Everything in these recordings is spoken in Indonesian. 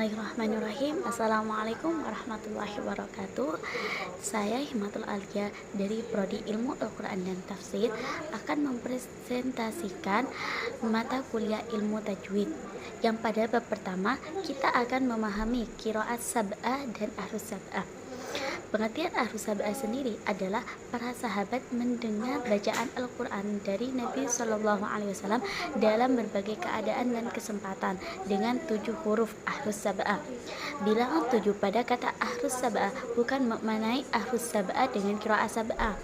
Bismillahirrahmanirrahim. Assalamualaikum warahmatullahi wabarakatuh. Saya Himatul Alia dari Prodi Ilmu Al-Quran dan Tafsir akan mempresentasikan mata kuliah ilmu tajwid. Yang pada bab pertama kita akan memahami qiraat sab'ah dan ahrus sab'ah. Pengertian ahrus sab'ah sendiri adalah para sahabat mendengar bacaan Al-Quran dari Nabi Shallallahu Alaihi Wasallam dalam berbagai keadaan dan kesempatan dengan 7 huruf ahrus sab'ah. Bilangan 7 pada kata ahrus sab'ah bukan memaknai ahrus sab'ah dengan qiraat sab'ah,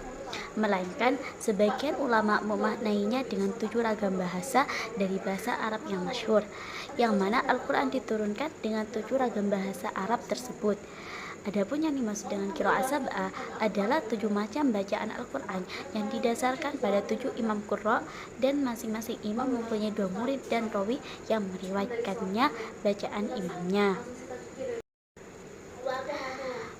melainkan sebagian ulama memaknainya dengan 7 ragam bahasa dari bahasa Arab yang masyhur, yang mana Al-Quran diturunkan dengan 7 ragam bahasa Arab tersebut. Adapun yang dimaksud dengan qiraat sab'ah adalah 7 macam bacaan Al-Quran yang didasarkan pada 7 imam qurra, dan masing-masing imam mempunyai 2 murid dan rawi yang meriwayatkannya bacaan imamnya.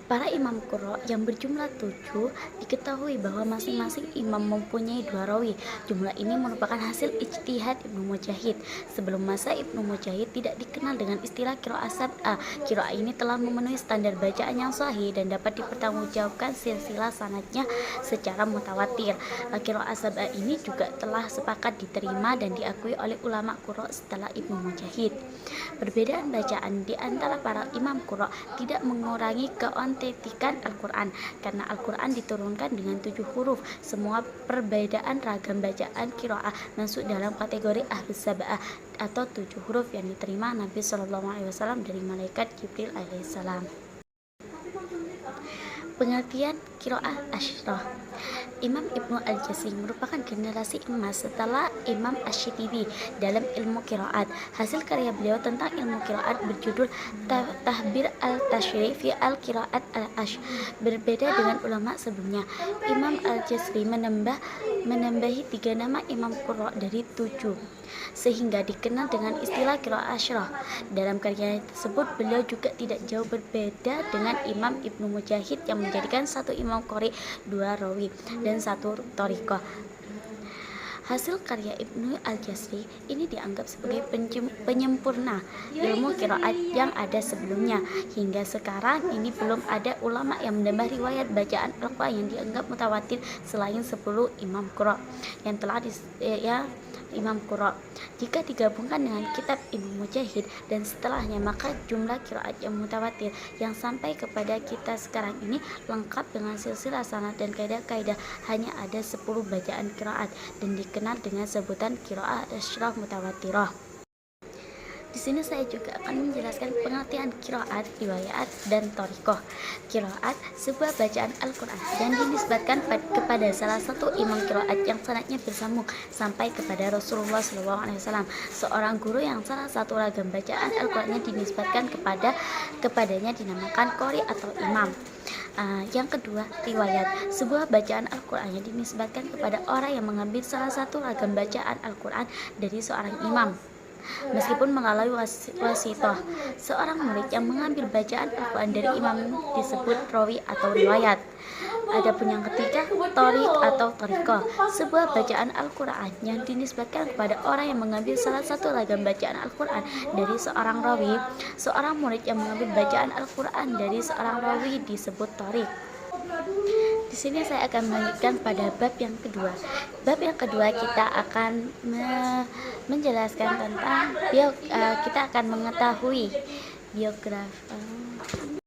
Para imam qurra yang berjumlah 7 diketahui bahwa masing-masing imam mempunyai 2 rawi. Jumlah ini merupakan hasil ijtihad Ibnu Mujahid. Sebelum masa Ibnu Mujahid tidak dikenal dengan istilah qiraat sab'ah. Qiraat ini telah memenuhi standar bacaan yang sahih dan dapat dipertanggungjawabkan silsilah sanadnya secara mutawatir. Qiraat sab'ah ini juga telah sepakat diterima dan diakui oleh ulama qurra setelah Ibnu Mujahid. Perbedaan bacaan di antara para imam qurra tidak mengurangi keautentikan Al-Quran, karena Al-Quran diturunkan dengan 7 huruf. Semua perbedaan ragam bacaan qiraah masuk dalam kategori ahrus sab'ah atau 7 huruf yang diterima Nabi Shallallahu Alaihi Wasallam dari malaikat Jibril alaihissalam. Pengertian qiraah asyrah. Imam Ibnu Al-Jazzi merupakan generasi emas setelah Imam Asy-Syatibi dalam ilmu qiraat. Hasil karya beliau tentang ilmu qiraat berjudul Tahbir al-Tashrih fi al-Qiraat al-Asy. Berbeda dengan ulama sebelumnya, Imam Al-Jazzi menambahi 3 nama imam qurra dari 7 sehingga dikenal dengan istilah qiraat asyrah. Dalam karya tersebut beliau juga tidak jauh berbeda dengan Imam Ibnu Mujahid yang menjadikan 1 imam qori 2 rawi dan 1 thariqah. Hasil karya Ibnu Al-Jazzi ini dianggap sebagai penyempurna ilmu qiraat yang ada sebelumnya. Hingga sekarang ini belum ada ulama yang menambah riwayat bacaan Al-Quran yang dianggap mutawatir selain 10 imam qurra yang telah imam qurra. Jika digabungkan dengan kitab Ibnu Mujahid dan setelahnya, maka jumlah qiraat yang mutawatir yang sampai kepada kita sekarang ini lengkap dengan silsilah sanad dan kaidah-kaidah hanya ada 10 bacaan qiraat dan dikenal dengan sebutan qiraat asyrah mutawatirah. Di sini saya juga akan menjelaskan pengertian qiraat, riwayat, dan thariqah. Qiraat sebuah bacaan Al-Quran yang dinisbatkan kepada salah satu imam qiraat yang sanadnya bersambung sampai kepada Rasulullah SAW, seorang guru yang salah satu ragam bacaan Al-Qurannya dinisbatkan kepadanya dinamakan qori atau imam. Yang kedua, riwayat. Sebuah bacaan Al-Quran yang dinisbatkan kepada orang yang mengambil salah satu ragam bacaan Al-Quran dari seorang imam, meskipun melalui wasithah. Seorang murid yang mengambil bacaan Al-Quran dari imam disebut rawi atau riwayat. Adapun yang ketiga, thariq atau thariqah. Sebuah bacaan Al-Quran yang dinisbatkan kepada orang yang mengambil salah satu ragam bacaan Al-Quran dari seorang rawi. Seorang murid yang mengambil bacaan Al-Quran dari seorang rawi disebut thariq. Di sini saya akan melanjutkan pada bab yang kedua. Bab yang kedua kita akan menjelaskan tentang kita akan mengetahui biografi.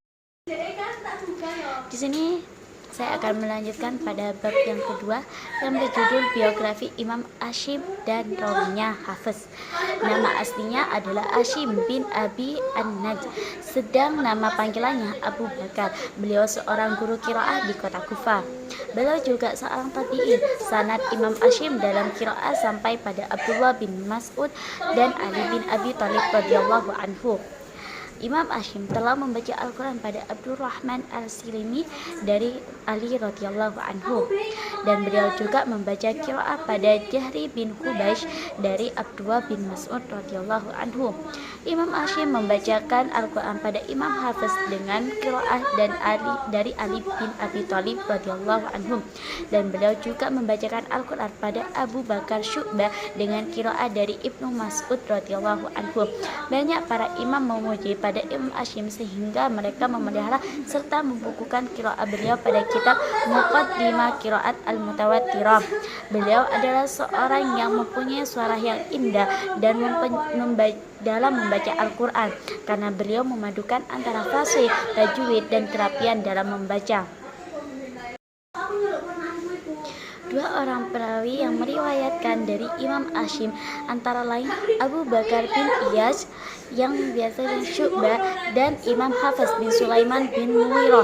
Di sini saya akan melanjutkan pada bab yang kedua yang berjudul biografi Imam Asyim dan rawinya Hafiz. Nama aslinya adalah Asyim bin Abi An-Najd, sedang nama panggilannya Abu Bakar. Beliau seorang guru qiraah di kota Kufah. Beliau juga seorang tabi'in. Sanad Imam Asyim dalam qiraah sampai pada Abdullah bin Mas'ud dan Ali bin Abi Thalib radhiyallahu anhu. Imam Asyim telah membaca Al-Quran pada Abdurrahman Al-Silmi dari Ali radhiyallahu anhu, dan beliau juga membaca qiraah pada Jahri bin Hubaish dari Abdullah bin Mas'ud radhiyallahu anhu. Imam Asyim membacakan Al-Quran pada Imam Hafiz dengan qiraah dari Ali bin Abi Thalib radhiyallahu anhu, dan beliau juga membacakan Al-Quran pada Abu Bakar Syu'bah dengan qiraah dari Ibnu Mas'ud radhiyallahu anhu. Banyak para imam memuji pada kepada Imam Asyim sehingga mereka memelihara serta membukukan qiraat beliau pada kitab Muqaddimah Qiraat Al-Mutawattirah. Beliau adalah seorang yang mempunyai suara yang indah dan dalam membaca Al-Quran karena beliau memadukan antara fasih, tajwid, dan kerapian dalam membaca. Dua orang perawi yang meriwayatkan dari Imam Asyim antara lain Abu Bakar bin Iyas yang biasa disebut Syu'bah dan Imam Hafiz bin Sulaiman bin Muwirah.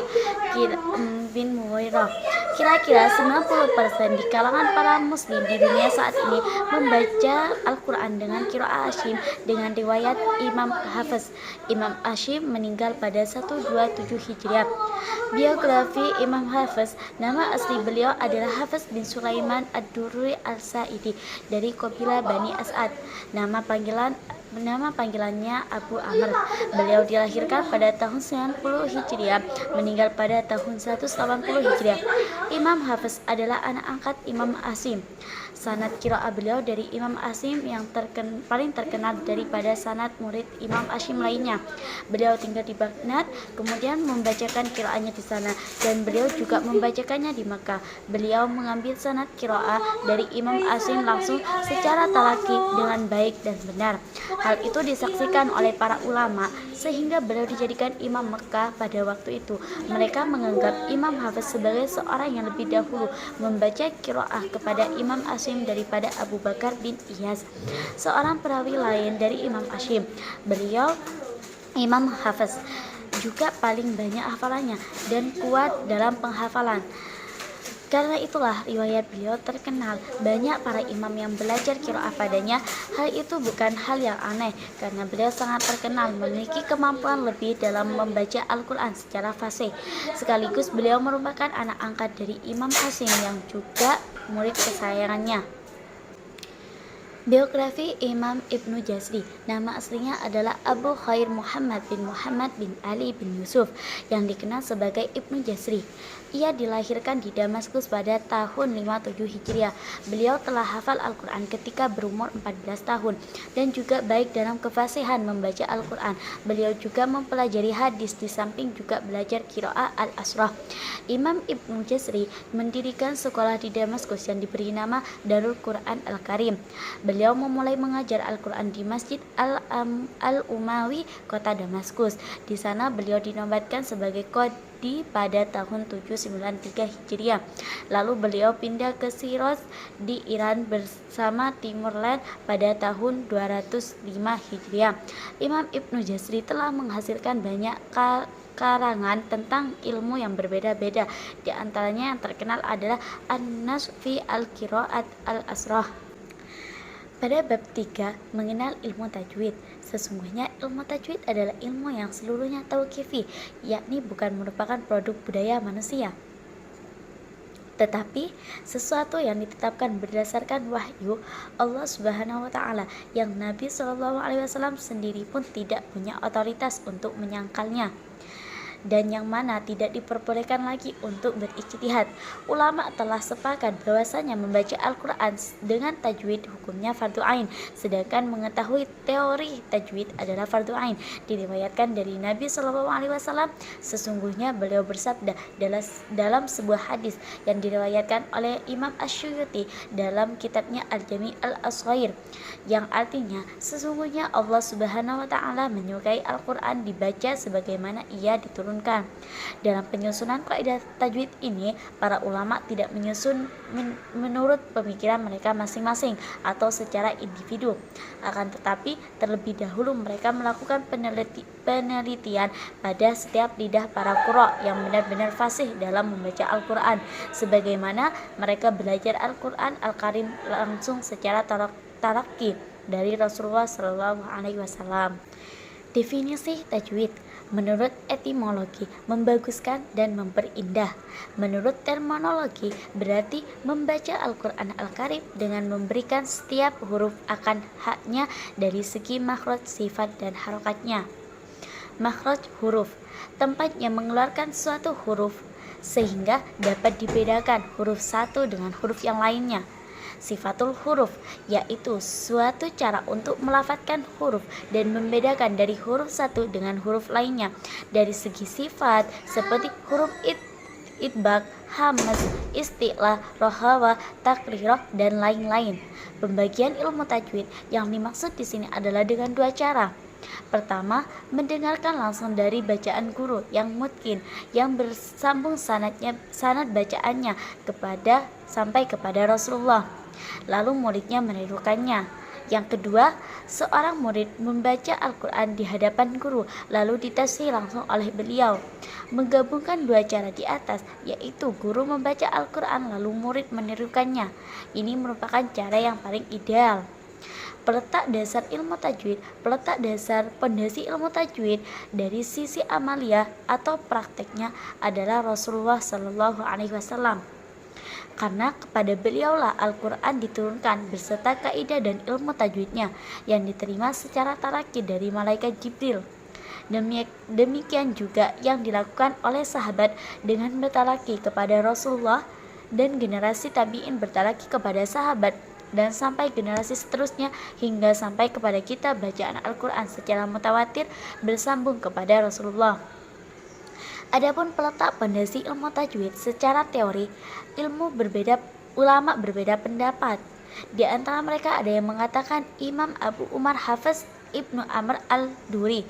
Kira-kira 90% di kalangan para muslim di dunia saat ini membaca Al-Quran dengan qiraat Asyim dengan riwayat Imam Hafiz. Imam Asyim meninggal pada 127 Hijriah. Biografi Imam Hafiz. Nama asli beliau adalah Hafiz bin Sulaiman Ad-Durri Al-Sa'idi dari kabilah Bani As'ad. Nama panggilannya Abu Amr. Beliau dilahirkan pada tahun 90 Hijriah, meninggal pada tahun 180 Hijriah. Imam Hafiz adalah anak angkat Imam Asyim. Sanad qiraat beliau dari Imam Asyim yang paling terkenal daripada sanad murid Imam Asyim lainnya. Beliau tinggal di Baghdad, kemudian membacakan qiraatnya di sana, dan beliau juga membacakannya di Makkah. Beliau mengambil sanad qiraat dari Imam Asyim langsung secara talaki dengan baik dan benar. Hal itu disaksikan oleh para ulama sehingga beliau dijadikan Imam Makkah pada waktu itu. Mereka menganggap Imam Hafiz sebagai seorang yang lebih dahulu membaca qiraat kepada Imam Asyim daripada Abu Bakar bin Iyas, seorang perawi lain dari Imam Asyim. Beliau Imam Hafiz juga paling banyak hafalannya dan kuat dalam penghafalan. Karena itulah riwayat beliau terkenal. Banyak para imam yang belajar qiraat padanya. Hal itu bukan hal yang aneh karena beliau sangat terkenal memiliki kemampuan lebih dalam membaca Al-Quran secara fasih. Sekaligus beliau merupakan anak angkat dari Imam Asyim yang juga murid kesayangannya. Biografi Imam Ibnu Jazri. Nama aslinya adalah Abu Khair Muhammad bin Ali bin Yusuf yang dikenal sebagai Ibnu Jazri. Ia dilahirkan di Damaskus pada tahun 57 Hijriah. Beliau telah hafal Al-Quran ketika berumur 14 tahun dan juga baik dalam kefasihan membaca Al-Quran. Beliau juga mempelajari hadis di samping juga belajar qiraat Al-Asrah. Imam Ibnu Jazri mendirikan sekolah di Damaskus yang diberi nama Darul Quran Al-Karim. Beliau memulai mengajar Al-Quran di Masjid Al-Umawi, kota Damaskus. Di sana beliau dinobatkan sebagai qadhi pada tahun 793 Hijriah. Lalu beliau pindah ke Shiraz di Iran bersama Timurland pada tahun 205 Hijriah. Imam Ibnu Jazri telah menghasilkan banyak karangan tentang ilmu yang berbeda-beda. Di antaranya yang terkenal adalah An-Nas fi Al-Qiraat Al-Asrah. Pada bab 3, mengenal ilmu tajwid. Sesungguhnya ilmu tajwid adalah ilmu yang seluruhnya tauqifi, yakni bukan merupakan produk budaya manusia, tetapi sesuatu yang ditetapkan berdasarkan wahyu Allah Subhanahu wa taala yang Nabi SAW sendiri pun tidak punya otoritas untuk menyangkalnya, dan yang mana tidak diperbolehkan lagi untuk berijtihad. Ulama telah sepakat bahwasanya membaca Al-Quran dengan tajwid hukumnya fardu ain, sedangkan mengetahui teori tajwid adalah fardu ain. Diriwayatkan dari Nabi SAW, sesungguhnya beliau bersabda dalam sebuah hadis yang diriwayatkan oleh Imam Asy-Syuyuti dalam kitabnya Al-Jami' Al-Asghair, yang artinya sesungguhnya Allah Subhanahu wa taala menyukai Al-Quran dibaca sebagaimana ia diturunkan. Dalam penyusunan kaidah tajwid ini, para ulama tidak menyusun menurut pemikiran mereka masing-masing atau secara individu. Akan tetapi, terlebih dahulu mereka melakukan penelitian pada setiap lidah para qurra yang benar-benar fasih dalam membaca Al-Quran, sebagaimana mereka belajar Al-Quran Al-Karim langsung secara talaki dari Rasulullah SAW. Definisi tajwid menurut etimologi membaguskan dan memperindah. Menurut terminologi berarti membaca Al-Quran Al-Karim dengan memberikan setiap huruf akan haknya dari segi makhraj, sifat, dan harokatnya. Makhraj huruf, tempatnya mengeluarkan suatu huruf sehingga dapat dibedakan huruf satu dengan huruf yang lainnya. sifatul huruf, yaitu suatu cara untuk melafadzkan huruf dan membedakan dari huruf satu dengan huruf lainnya dari segi sifat seperti huruf itbaq, hamaz, isti'la, rohawa, takrirah, dan lain-lain. Pembagian ilmu tajwid yang dimaksud di sini adalah dengan dua cara. Pertama, mendengarkan langsung dari bacaan guru yang mutkin, yang bersambung sanad bacaannya sampai kepada Rasulullah. Lalu muridnya menirukannya. Yang kedua, seorang murid membaca Al-Quran di hadapan guru, lalu ditafsir langsung oleh beliau. Menggabungkan dua cara di atas, yaitu guru membaca Al-Quran lalu murid menirukannya. Ini merupakan cara yang paling ideal. Peletak dasar pondasi ilmu tajwid dari sisi amalia atau prakteknya adalah Rasulullah Shallallahu Alaihi Wasallam. Karena kepada beliaulah Al-Quran diturunkan beserta kaidah dan ilmu tajwidnya yang diterima secara talaki dari malaikat Jibril. Demikian juga yang dilakukan oleh sahabat dengan bertalaki kepada Rasulullah dan generasi tabi'in bertalaki kepada sahabat dan sampai generasi seterusnya hingga sampai kepada kita bacaan Al-Quran secara mutawatir bersambung kepada Rasulullah. Adapun peletak pondasi ilmu tajwid secara teori, ulama berbeda pendapat. Di antara mereka ada yang mengatakan Imam Abu Umar Hafiz Ibnu Amr al-Duri,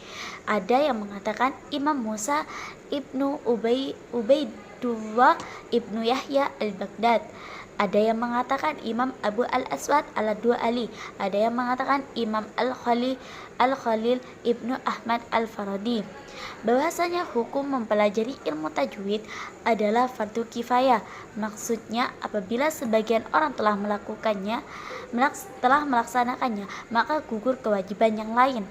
ada yang mengatakan Imam Musa Ibnu Ubaidullah Ibnu Yahya al-Baghdad, ada yang mengatakan Imam Abu al-Aswad al-Du'ali, ada yang mengatakan Imam Al-Khalil Ibnu Ahmad al-Faradi. Bahwasanya hukum mempelajari ilmu tajwid adalah fardu kifayah. Maksudnya apabila sebagian orang telah melaksanakannya, maka gugur kewajiban yang lain.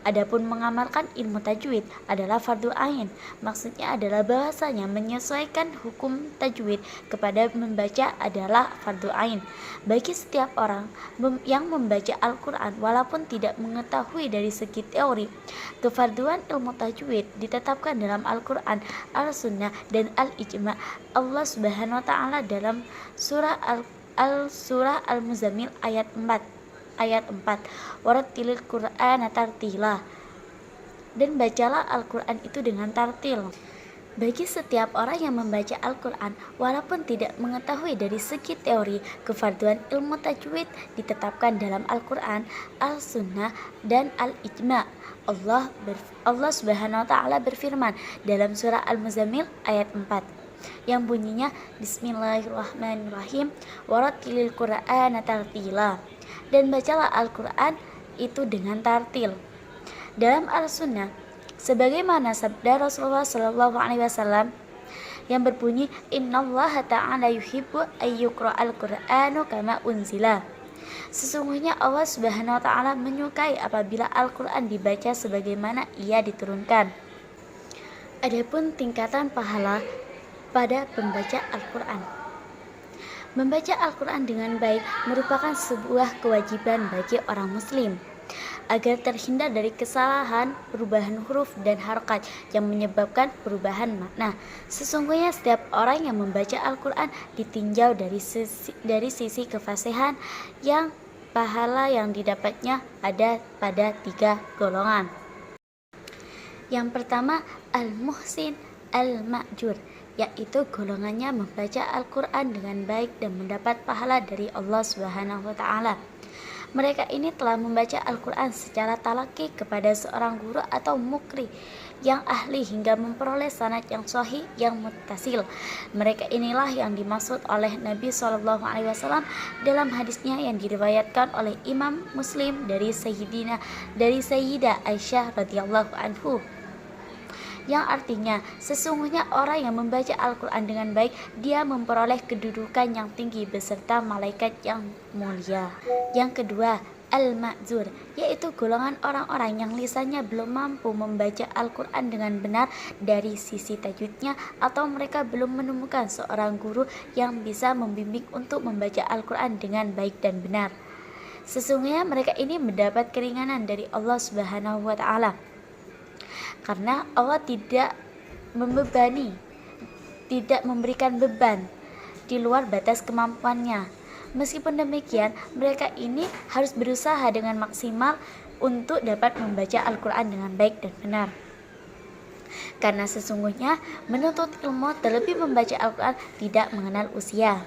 Adapun mengamalkan ilmu tajwid adalah fardu ain. Maksudnya adalah bahwasanya menyesuaikan hukum tajwid kepada membaca adalah fardu ain bagi setiap orang yang membaca Al-Quran walaupun tidak mengetahui dari segi teori. Kefarduan ilmu tajwid ditetapkan dalam Al-Quran, Al-Sunnah, dan Al-Ijma' Allah Subhanahu wa Ta'ala dalam surah Al-Muzammil ayat 4, warattilil Qur'ana tartila, dan bacalah Al-Quran itu dengan tartil. Bagi setiap orang yang membaca Al-Quran walaupun tidak mengetahui dari segi teori, kefarduan ilmu tajwid ditetapkan dalam Al-Quran, Al-Sunnah, dan Al-Ijma'. Allah Subhanahu wa Ta'ala berfirman dalam surah Al-Muzammil ayat 4 yang bunyinya Bismillahirrahmanirrahim, warattilil Qur'ana tartila, dan bacalah Al-Quran itu dengan tartil. Dalam Al-Sunnah, sebagaimana sabda Rasulullah Shallallahu Alaihi Wasallam yang berbunyi Innallaha ta'ala yuhibbu ayyuqra'al Qur'anu kama unzila. Sesungguhnya Allah Subhanahu wa Ta'ala menyukai apabila Al-Quran dibaca sebagaimana ia diturunkan. Adapun tingkatan pahala pada pembaca Al-Quran. Membaca Al-Quran dengan baik merupakan sebuah kewajiban bagi orang muslim agar terhindar dari kesalahan, perubahan huruf dan harokat yang menyebabkan perubahan makna. Sesungguhnya setiap orang yang membaca Al-Quran ditinjau dari sisi kefasihan yang pahala yang didapatnya ada pada 3 golongan. Yang pertama, Al-Muhsin Al-Ma'jur, yaitu golongannya membaca Al-Quran dengan baik dan mendapat pahala dari Allah Subhanahu wa Ta'ala. Mereka ini telah membaca Al-Quran secara talaki kepada seorang guru atau mukri yang ahli hingga memperoleh sanad yang sahih yang muttasil. Mereka inilah yang dimaksud oleh Nabi SAW dalam hadisnya yang diriwayatkan oleh Imam Muslim dari Sayyidah Aisyah radhiyallahu anhu, yang artinya sesungguhnya orang yang membaca Al-Quran dengan baik dia memperoleh kedudukan yang tinggi beserta malaikat yang mulia. Yang kedua, Al-Ma'zur, yaitu golongan orang-orang yang lisannya belum mampu membaca Al-Quran dengan benar dari sisi tajwidnya, atau mereka belum menemukan seorang guru yang bisa membimbing untuk membaca Al-Quran dengan baik dan benar. Sesungguhnya mereka ini mendapat keringanan dari Allah Subhanahu wa Ta'ala, karena Allah tidak memberikan beban di luar batas kemampuannya. Meskipun demikian, mereka ini harus berusaha dengan maksimal untuk dapat membaca Al-Quran dengan baik dan benar. Karena sesungguhnya menuntut ilmu terlebih membaca Al-Quran tidak mengenal usia.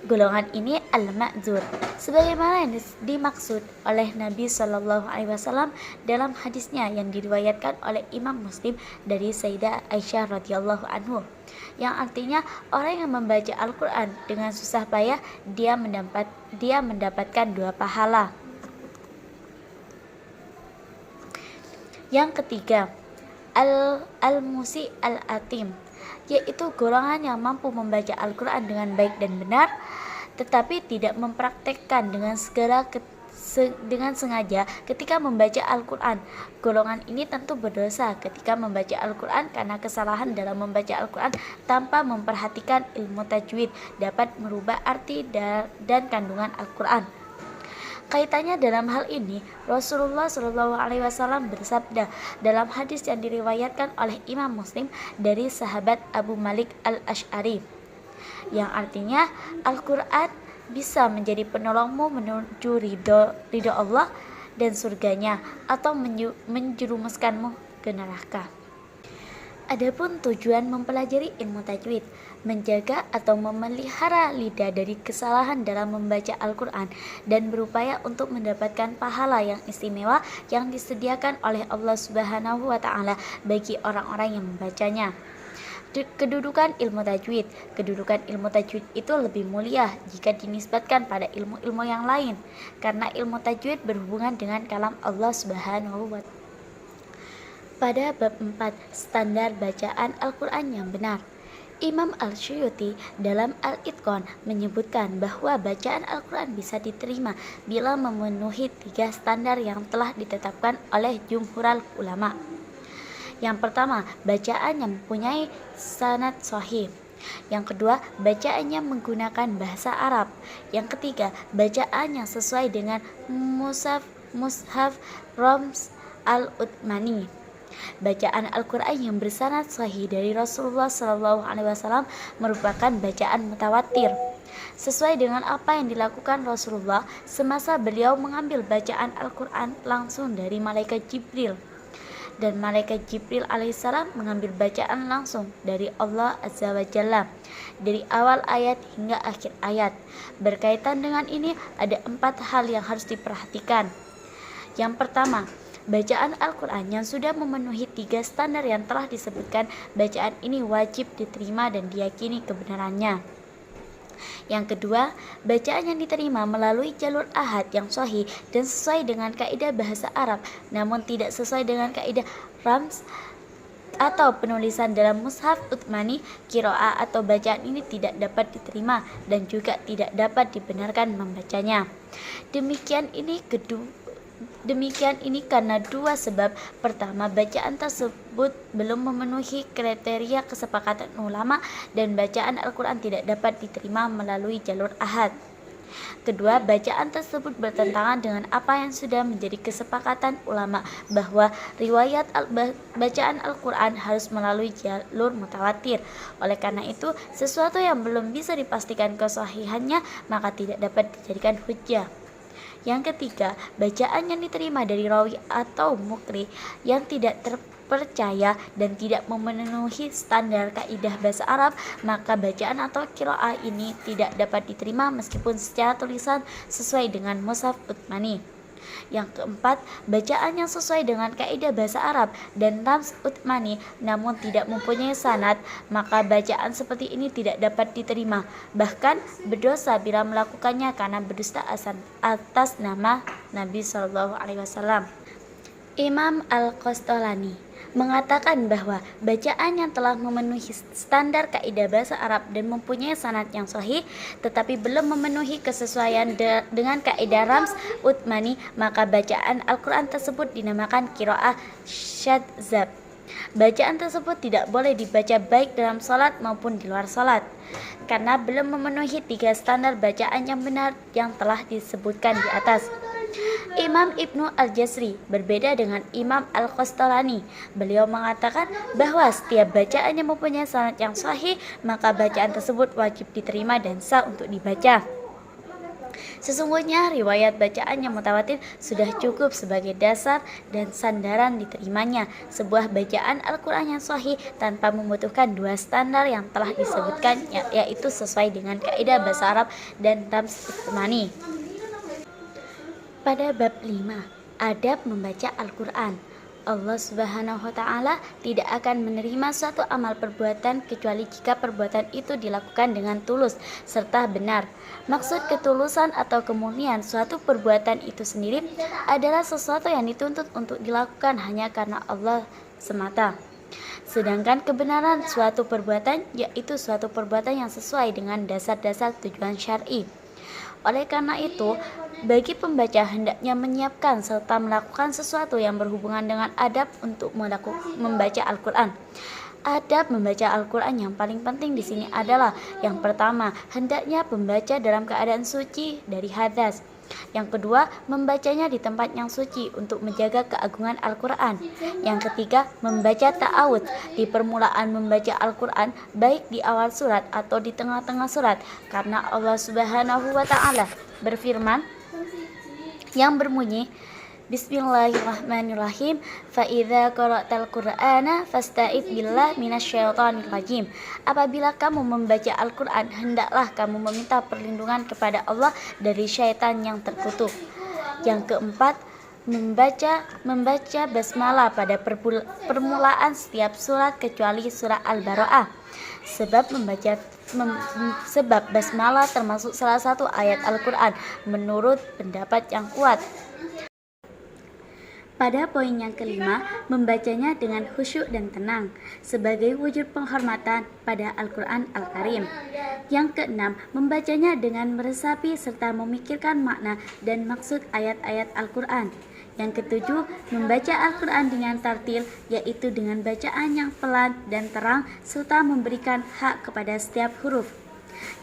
Golongan ini al-ma'dzur, sebagaimana yang dimaksud oleh Nabi Shallallahu Alaihi Wasallam dalam hadisnya yang diriwayatkan oleh Imam Muslim dari Sayyidah Aisyah radhiyallahu anhu, yang artinya orang yang membaca Al-Quran dengan susah payah dia mendapatkan 2 pahala. Yang ketiga, al-musi al-atim, yaitu golongan yang mampu membaca Al-Quran dengan baik dan benar, tetapi tidak mempraktekkan dengan sengaja ketika membaca Al-Quran. Golongan ini tentu berdosa ketika membaca Al-Quran karena kesalahan dalam membaca Al-Quran tanpa memperhatikan ilmu tajwid dapat merubah arti dan kandungan Al-Quran. Kaitannya dalam hal ini, Rasulullah Shallallahu Alaihi Wasallam bersabda dalam hadis yang diriwayatkan oleh Imam Muslim dari sahabat Abu Malik al-Ash'ari, yang artinya Al-Quran bisa menjadi penolongmu menuju ridho Allah dan surganya atau menjerumuskanmu ke neraka. Adapun tujuan mempelajari ilmu tajwid, menjaga atau memelihara lidah dari kesalahan dalam membaca Al-Quran dan berupaya untuk mendapatkan pahala yang istimewa yang disediakan oleh Allah Subhanahu wa Ta'ala bagi orang-orang yang membacanya. Kedudukan ilmu tajwid itu lebih mulia jika dinisbatkan pada ilmu-ilmu yang lain, karena ilmu tajwid berhubungan dengan kalam Allah Subhanahu wa Ta'ala. Pada bab 4, standar bacaan Al-Quran yang benar, Imam Al-Syuuti dalam Al-Itqan menyebutkan bahwa bacaan Al-Quran bisa diterima bila memenuhi 3 standar yang telah ditetapkan oleh jumhurul ulama. Yang pertama, bacaan yang mempunyai sanad sahih. Yang kedua, bacaannya menggunakan bahasa Arab. Yang ketiga, bacaan yang sesuai dengan mushaf Roms al-Uthmani. Bacaan Al-Quran yang bersanad sahih dari Rasulullah Shallallahu Alaihi Wasallam merupakan bacaan mutawatir, sesuai dengan apa yang dilakukan Rasulullah semasa beliau mengambil bacaan Al-Quran langsung dari malaikat Jibril, dan malaikat Jibril alaihissalam mengambil bacaan langsung dari Allah Azza wa Jalla dari awal ayat hingga akhir ayat. Berkaitan dengan ini ada 4 hal yang harus diperhatikan. Yang pertama, bacaan Al-Quran yang sudah memenuhi 3 standar yang telah disebutkan, bacaan ini wajib diterima dan diyakini kebenarannya. Yang kedua, bacaan yang diterima melalui jalur ahad yang sahih dan sesuai dengan kaidah bahasa Arab, namun tidak sesuai dengan kaidah Rams atau penulisan dalam mushaf Uthmani. Qiraah atau bacaan ini tidak dapat diterima dan juga tidak dapat dibenarkan membacanya. Demikian ini karena 2 sebab. Pertama, bacaan tersebut belum memenuhi kriteria kesepakatan ulama dan bacaan Al-Quran tidak dapat diterima melalui jalur ahad. Kedua, bacaan tersebut bertentangan dengan apa yang sudah menjadi kesepakatan ulama bahwa riwayat bacaan Al-Quran harus melalui jalur mutawatir. Oleh karena itu, sesuatu yang belum bisa dipastikan kesahihannya maka tidak dapat dijadikan hujjah. Yang ketiga, bacaan yang diterima dari rawi atau mukri yang tidak terpercaya dan tidak memenuhi standar kaidah bahasa Arab, maka bacaan atau qiraah ini tidak dapat diterima meskipun secara tulisan sesuai dengan mushaf Uthmani. Yang keempat, bacaan yang sesuai dengan kaidah bahasa Arab dan Rams Uthmani namun tidak mempunyai sanad, maka bacaan seperti ini tidak dapat diterima, bahkan berdosa bila melakukannya karena berdusta atas nama Nabi Shallallahu Alaihi Wasallam. Imam Al-Qastolani mengatakan bahwa bacaan yang telah memenuhi standar kaidah bahasa Arab dan mempunyai sanad yang sahih tetapi belum memenuhi kesesuaian dengan kaidah Rams Uthmani, maka bacaan Al-Quran tersebut dinamakan qiraah syadzab. Bacaan tersebut tidak boleh dibaca baik dalam salat maupun di luar salat karena belum memenuhi 3 standar bacaan yang benar yang telah disebutkan di atas. Imam Ibnu Al-Jazri berbeda dengan Imam Al-Qastolani. Beliau mengatakan bahwa setiap bacaan yang mempunyai sanad yang sahih, maka bacaan tersebut wajib diterima dan sah untuk dibaca. Sesungguhnya riwayat bacaan yang mutawatir sudah cukup sebagai dasar dan sandaran diterimanya sebuah bacaan Al-Quran yang sahih tanpa membutuhkan dua standar yang telah disebutkan, yaitu sesuai dengan kaidah bahasa Arab dan Rams Istimani. Pada bab 5, adab membaca Al-Quran, Allah Subhanahu wa Ta'ala tidak akan menerima suatu amal perbuatan kecuali jika perbuatan itu dilakukan dengan tulus serta benar. Maksud ketulusan atau kemurnian suatu perbuatan itu sendiri adalah sesuatu yang dituntut untuk dilakukan hanya karena Allah semata. Sedangkan kebenaran suatu perbuatan yaitu suatu perbuatan yang sesuai dengan dasar-dasar tujuan syar'i. Oleh karena itu, bagi pembaca hendaknya menyiapkan serta melakukan sesuatu yang berhubungan dengan adab untuk membaca Al-Quran. Adab membaca Al-Quran yang paling penting di sini adalah yang pertama, hendaknya pembaca dalam keadaan suci dari hadas. Yang kedua, membacanya di tempat yang suci untuk menjaga keagungan Al-Quran. Yang ketiga, membaca ta'awudz di permulaan membaca Al-Quran, baik di awal surat atau di tengah-tengah surat, karena Allah Subhanahu wa Ta'ala berfirman yang berbunyi, Bismillahirrahmanirrahim. Fa idza qara'tal Qur'ana fasta'id billah minasyaitonir rajim. Apabila kamu membaca Al-Qur'an, hendaklah kamu meminta perlindungan kepada Allah dari syaitan yang terkutuk. Yang keempat, membaca basmalah pada permulaan setiap surat kecuali surah Al-Bara'ah. Sebab basmalah termasuk salah satu ayat Al-Qur'an menurut pendapat yang kuat. Pada poin yang kelima, membacanya dengan khusyuk dan tenang sebagai wujud penghormatan pada Al-Quran Al-Karim. Yang keenam, membacanya dengan meresapi serta memikirkan makna dan maksud ayat-ayat Al-Quran. Yang ketujuh, membaca Al-Quran dengan tartil, yaitu dengan bacaan yang pelan dan terang serta memberikan hak kepada setiap huruf.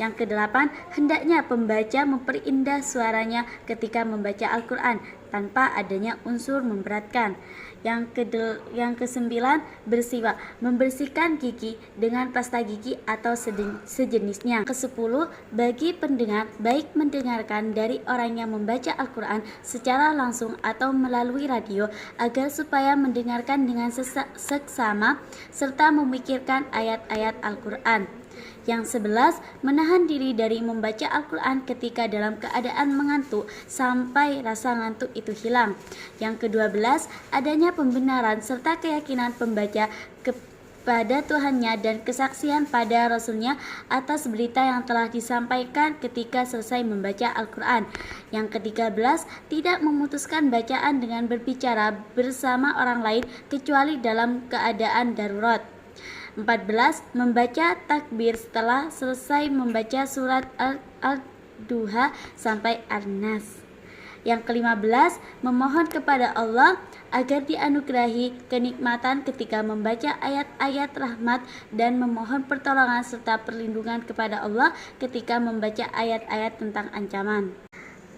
Yang kedelapan, hendaknya pembaca memperindah suaranya ketika membaca Al-Quran tanpa adanya unsur memberatkan. Yang kesembilan, bersiwak, membersihkan gigi dengan pasta gigi atau sejenisnya. Kesepuluh, bagi pendengar baik mendengarkan dari orang yang membaca Al-Quran secara langsung atau melalui radio agar supaya mendengarkan dengan seksama serta memikirkan ayat-ayat Al-Quran. Yang 11, menahan diri dari membaca Al-Quran ketika dalam keadaan mengantuk sampai rasa ngantuk itu hilang. Yang ke-12, adanya pembenaran serta keyakinan pembaca kepada Tuhannya dan kesaksian pada Rasulnya atas berita yang telah disampaikan ketika selesai membaca Al-Quran. Yang ke-13, tidak memutuskan bacaan dengan berbicara bersama orang lain kecuali dalam keadaan darurat. 14. Membaca takbir setelah selesai membaca surat Al-Duha sampai An-Nas. Yang ke-15, memohon kepada Allah agar dianugerahi kenikmatan ketika membaca ayat-ayat rahmat dan memohon pertolongan serta perlindungan kepada Allah ketika membaca ayat-ayat tentang ancaman.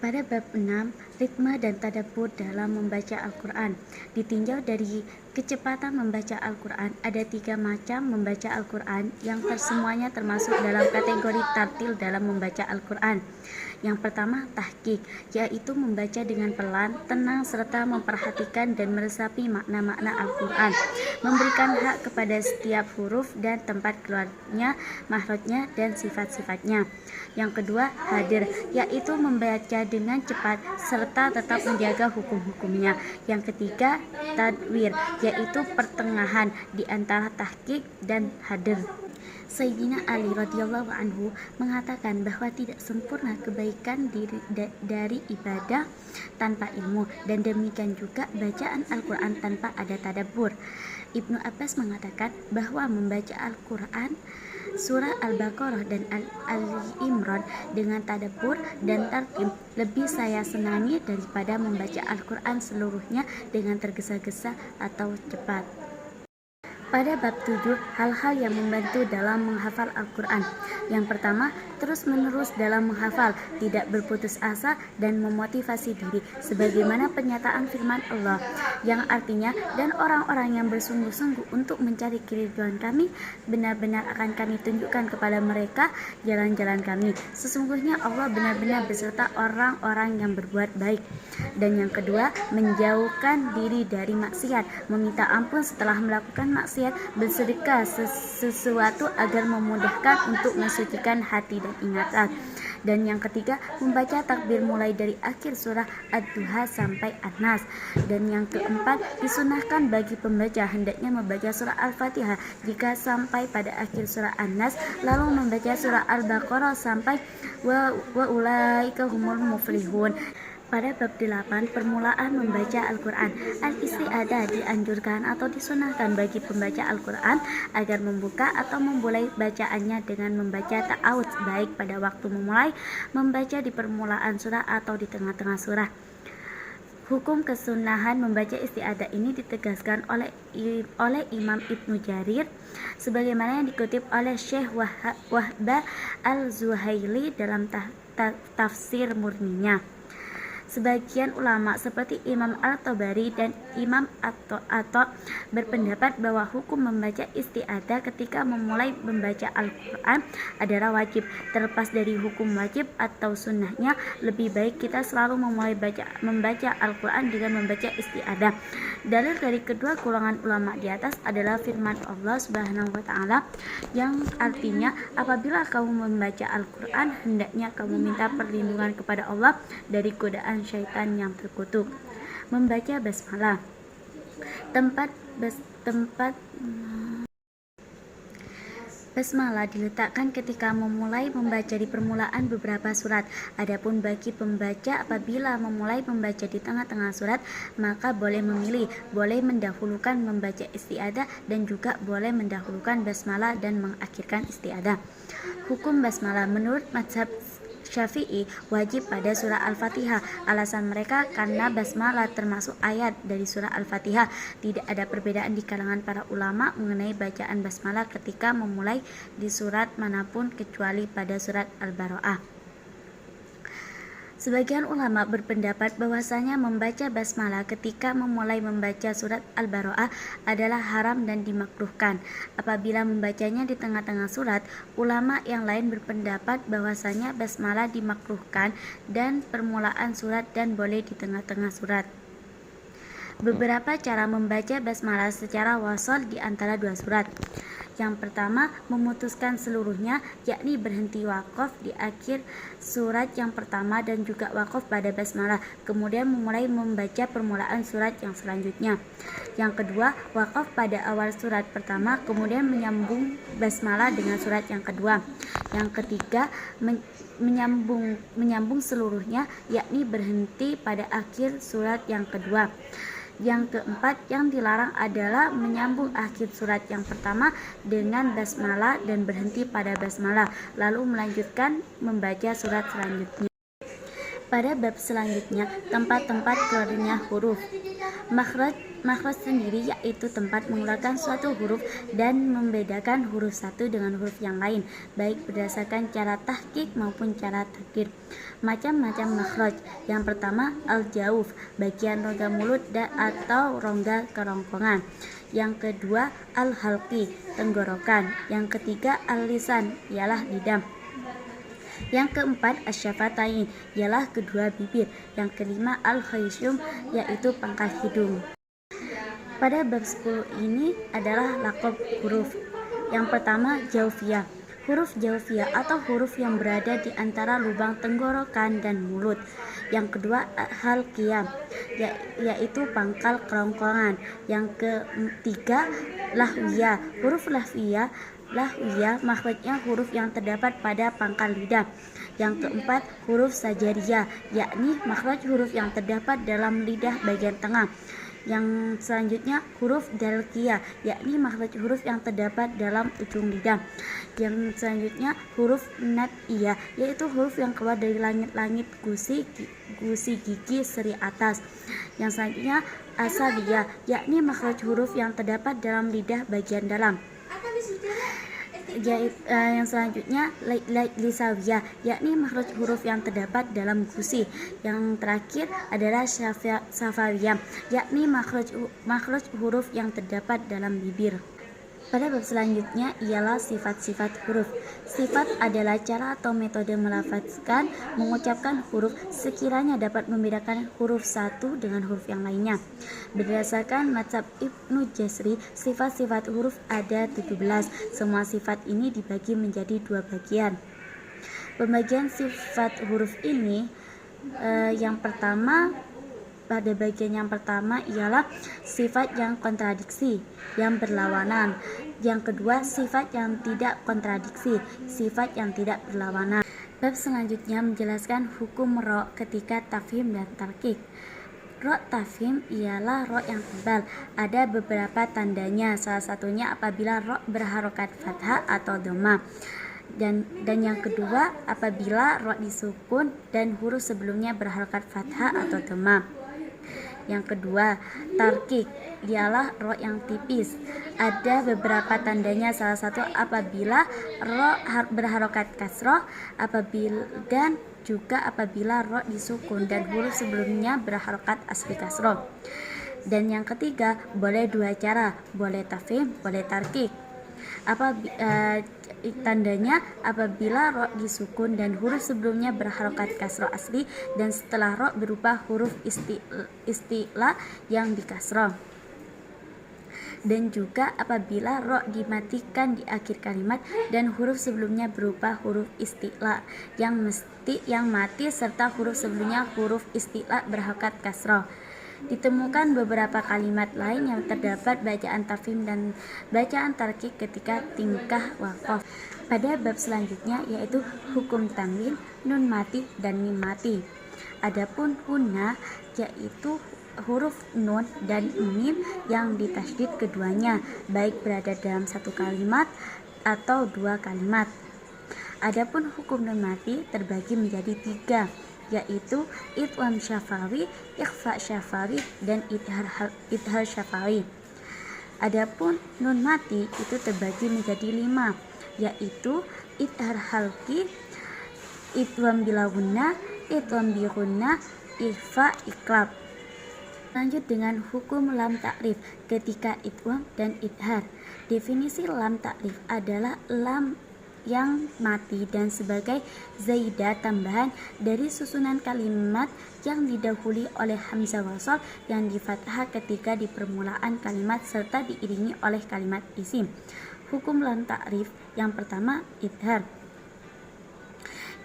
Pada bab 6, ritme dan tadabbur dalam membaca Al-Quran. Ditinjau dari kecepatan membaca Al-Quran, ada 3 macam membaca Al-Quran yang semuanya termasuk dalam kategori tartil dalam membaca Al-Quran. Yang pertama, tahqiq, yaitu membaca dengan pelan, tenang serta memperhatikan dan meresapi makna-makna Al-Quran, memberikan hak kepada setiap huruf dan tempat keluarnya, makhrajnya dan sifat-sifatnya. Yang kedua, hadir, yaitu membaca dengan cepat serta tetap menjaga hukum-hukumnya. Yang ketiga, tadwir, yaitu pertengahan di antara tahqiq dan hadir. Sayyidina Ali radhiyallahu anhu mengatakan bahwa tidak sempurna kebaikan dari ibadah tanpa ilmu, dan demikian juga bacaan Al-Quran tanpa ada tadabbur. Ibnu Abbas mengatakan bahwa membaca Al-Quran surah Al-Baqarah dan Ali Imran dengan tadabbur dan tarkim lebih saya senangi daripada membaca Al-Quran seluruhnya dengan tergesa-gesa atau cepat. Pada bab 7, hal-hal yang membantu dalam menghafal Al-Quran. Yang pertama, terus-menerus dalam menghafal, tidak berputus asa dan memotivasi diri, sebagaimana penyataan firman Allah, yang artinya, dan orang-orang yang bersungguh-sungguh untuk mencari keriduan kami, benar-benar akan kami tunjukkan kepada mereka jalan-jalan kami. Sesungguhnya Allah benar-benar beserta orang-orang yang berbuat baik. Dan yang kedua, menjauhkan diri dari maksiat, meminta ampun setelah melakukan maksiat, bersedekah sesuatu agar memudahkan untuk mensucikan hati dan ingatan. Dan yang ketiga, membaca takbir mulai dari akhir surah Ad-Duha sampai An-Nas. Dan yang keempat, disunahkan bagi pembaca hendaknya membaca surah Al-Fatihah jika sampai pada akhir surah An-Nas, lalu membaca surah Al-Baqarah sampai wa ulaika humul muflihun. Pada bab 8, permulaan membaca Al-Quran. Al-isti'adah dianjurkan atau disunahkan bagi pembaca Al-Quran agar membuka atau memulai bacaannya dengan membaca ta'awudz, baik pada waktu memulai, membaca di permulaan surah atau di tengah-tengah surah. Hukum kesunahan membaca isti'adah ini ditegaskan oleh Imam Ibnu Jarir sebagaimana yang dikutip oleh Syekh Wahbah Al-Zuhaili dalam tafsir murninya. Sebagian ulama seperti Imam Al-Tabari dan Imam Atha berpendapat bahwa hukum membaca isti'adah ketika memulai membaca Al-Quran adalah wajib. Terlepas dari hukum wajib atau sunnahnya, lebih baik kita selalu memulai membaca Al-Quran dengan membaca isti'adah. Dalil dari kedua golongan ulama di atas adalah firman Allah Subhanahu wa Ta'ala yang artinya, apabila kamu membaca Al-Quran, hendaknya kamu minta perlindungan kepada Allah dari godaan syaitan yang terkutuk. Membaca basmalah. Basmalah diletakkan ketika memulai membaca di permulaan beberapa surat. Adapun bagi pembaca, apabila memulai membaca di tengah-tengah surat, maka boleh memilih, boleh mendahulukan membaca isti'adah dan juga boleh mendahulukan basmalah dan mengakhirkan isti'adah. Hukum basmalah menurut mazhab Syafi'i wajib pada surah Al-Fatihah. Alasan mereka karena basmalah termasuk ayat dari surah Al-Fatihah. Tidak ada perbedaan di kalangan para ulama mengenai bacaan basmalah ketika memulai di surat manapun kecuali pada surat Al-Bara'ah. Sebagian ulama berpendapat bahwasanya membaca basmalah ketika memulai membaca surat Al-Bara'ah adalah haram dan dimakruhkan. Apabila membacanya di tengah-tengah surat, ulama yang lain berpendapat bahwasanya basmalah dimakruhkan dan permulaan surat dan boleh di tengah-tengah surat. Beberapa cara membaca basmalah secara wasol di antara dua surat. Yang pertama, memutuskan seluruhnya, yakni berhenti wakaf di akhir surat yang pertama dan juga wakaf pada basmalah, kemudian memulai membaca permulaan surat yang selanjutnya. Yang kedua, wakaf pada awal surat pertama, kemudian menyambung basmalah dengan surat yang kedua. Yang ketiga, menyambung seluruhnya, yakni berhenti pada akhir surat yang kedua. Yang keempat, yang dilarang adalah menyambung akhir surat yang pertama dengan basmalah dan berhenti pada basmalah, lalu melanjutkan membaca surat selanjutnya. Pada bab selanjutnya, tempat-tempat keluarnya huruf. Makhraj sendiri yaitu tempat mengeluarkan suatu huruf dan membedakan huruf satu dengan huruf yang lain, baik berdasarkan cara tahqiq maupun cara takdir. Macam-macam makhraj. Yang pertama, al-jauf, bagian rongga mulut atau rongga kerongkongan. Yang kedua, al-halqi, tenggorokan. Yang ketiga, al-lisan, ialah lidah. Yang keempat, asyafatain, ialah kedua bibir. Yang kelima, al-khaysyum, yaitu pangkal hidung. Pada bab 10 ini adalah lakob huruf. Yang pertama, jaufiyah. Huruf jaufiyah atau huruf yang berada di antara lubang tenggorokan dan mulut. Yang kedua, halqiyah, yaitu pangkal kerongkongan. Yang ketiga, lahwiyah. Huruf lahwiyah makhrajnya huruf yang terdapat pada pangkal lidah. Yang keempat, huruf sajariyah, yakni makhraj huruf yang terdapat dalam lidah bagian tengah. Yang selanjutnya, huruf dalqiyah, yakni makhraj huruf yang terdapat dalam ujung lidah. Yang selanjutnya, huruf nat'iyah, yaitu huruf yang keluar dari langit-langit gusi gigi seri atas. Yang selanjutnya, asabiyah, yakni makhraj huruf yang terdapat dalam lidah bagian dalam. Yang selanjutnya lisawiyah, yakni makhraj huruf yang terdapat dalam gusi. Yang terakhir adalah syafawiyah, yakni makhraj huruf yang terdapat dalam bibir. Pada bab selanjutnya ialah sifat-sifat huruf. Sifat adalah cara atau metode melafazkan, mengucapkan huruf sekiranya dapat membedakan huruf satu dengan huruf yang lainnya. Berdasarkan mazhab Ibnu Jazri, sifat-sifat huruf ada 17. Semua sifat ini dibagi menjadi 2 bagian. Pembagian sifat huruf ini pada bagian yang pertama ialah sifat yang kontradiksi, yang berlawanan. Yang kedua, sifat yang tidak kontradiksi, sifat yang tidak berlawanan. Bab selanjutnya menjelaskan hukum ro ketika tafhim dan tarkik. Ro tafhim ialah ro yang tebal. Ada beberapa tandanya, salah satunya apabila ro berharokat fathah atau dhamma. Dan yang kedua apabila ro disukun dan huruf sebelumnya berharokat fathah atau dhamma. Yang kedua, tarkik ialah ro yang tipis. Ada beberapa tandanya, salah satu apabila ro berharokat kasroh, dan juga apabila ro disukun dan huruf sebelumnya berharokat asli kasroh. Dan yang ketiga, boleh 2 cara, boleh tafhim, boleh tarkik. Tandanya apabila ro disukun dan huruf sebelumnya berharokat kasroh asli dan setelah ro berupa huruf isti'la yang dikasroh. Dan juga apabila ro dimatikan di akhir kalimat dan huruf sebelumnya berupa huruf isti'la yang mati serta huruf sebelumnya huruf isti'la berharokat kasroh. Ditemukan beberapa kalimat lain yang terdapat bacaan tafhim dan bacaan tarkik ketika tingkah waqaf. Pada bab selanjutnya yaitu hukum tanwin, nun mati dan mim mati. Adapun hunna yaitu huruf nun dan mim yang ditasydid keduanya, baik berada dalam 1 kalimat atau 2 kalimat. Adapun hukum nun mati terbagi menjadi 3, yaitu idgham syafawi, ikhfa syafawi, dan idhar syafawi. Adapun nun mati itu terbagi menjadi 5, yaitu idhar halki, idgham bila gunna, idgham bi gunna, ikhfa iklab. Lanjut dengan hukum lam takrif ketika idgham dan idhar. Definisi lam takrif adalah lam yang mati dan sebagai zaidah tambahan dari susunan kalimat yang didahului oleh hamzah wasal yang difathah ketika di permulaan kalimat serta diiringi oleh kalimat isim. Hukum lam takrif yang pertama idhar,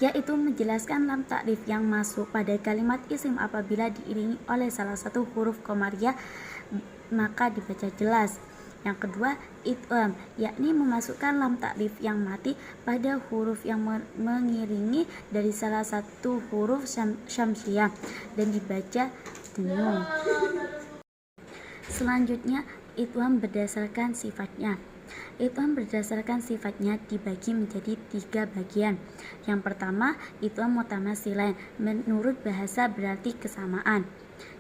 yaitu menjelaskan lam takrif yang masuk pada kalimat isim apabila diiringi oleh salah satu huruf qamariyah maka dibaca jelas. Yang kedua, idgham, yakni memasukkan lam takrif yang mati pada huruf yang mengiringi dari salah satu huruf syamsiyah dan dibaca dengung. Selanjutnya, idgham berdasarkan sifatnya. Idgham berdasarkan sifatnya dibagi menjadi 3 bagian. Yang pertama, idgham mutamasilain, menurut bahasa berarti kesamaan.